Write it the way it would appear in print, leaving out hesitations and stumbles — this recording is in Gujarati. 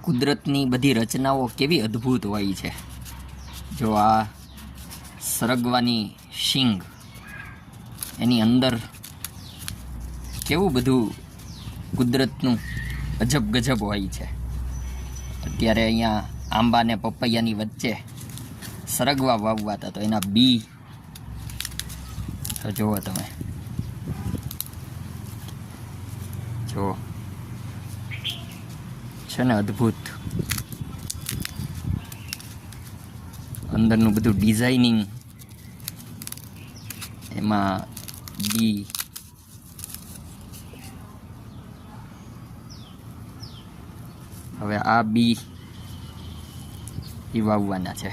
કુદરતની બધી રચનાઓ કેવી અદ્ભુત હોય છે. જો આ સરગવાની શીંગ, એની અંદર કેવું બધું કુદરતનું અજબ ગજબ હોય છે. અત્યારે અહીંયા આંબા ને પપૈયાની વચ્ચે સરગવા વાવવા હતા, તો એના બી તો જુઓ તમે, જુઓ છે ને અદ્ભુત. અંદરનું બધું ડિઝાઇનિંગ, એમાં બી હવે આ બી એ વાવવાના છે.